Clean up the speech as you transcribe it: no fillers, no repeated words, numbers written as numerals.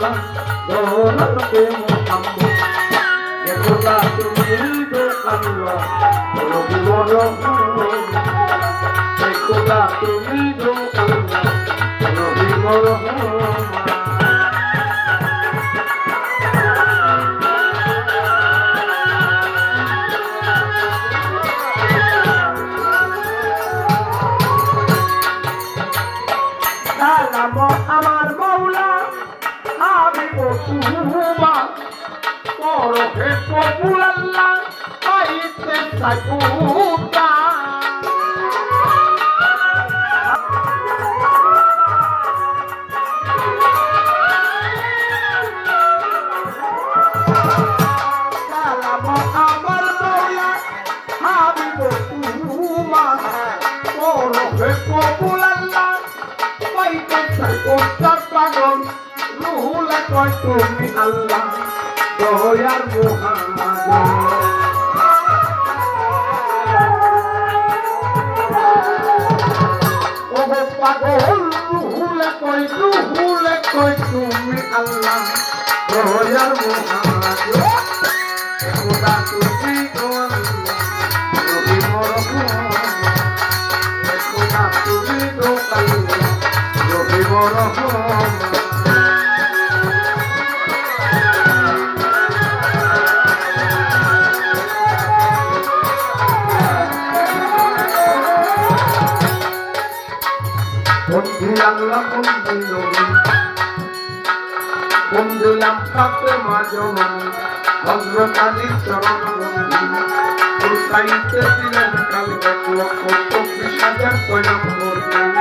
আল্লাহ দৌলতে মুহাম্মদ খোদা তুমি তো আল্লাহ রবি রহমান খোদা তুমি তো আল্লাহ রবি রহমান আমার মৌলা আমি তোমা পরহে কবুল আল্লাহ পাইতে থাকুতা আমার মৌলা আমি তোমা পরহে কবুল আল্লাহ পাইতে থাকুতার পাগল রুহুলে কয় তুমি আল্লাহ দয়ার মুহাম্মদ ও পাগল রুহুলে কয় তুমি আল্লাহ দয়ার মুহাম্মদ খোদা তুমি তো আল্লাহ রবি রহমান খোদা তুমি তো আল্লাহ রবি রহমান বন্ধু আল্লাহ বন্ধু নবী বন্ধু নাম ফাতেমা জননী হযরত আলী চরণ বন্ধু ও সাইতে দিলেন কাল 1,24,000 নম্বর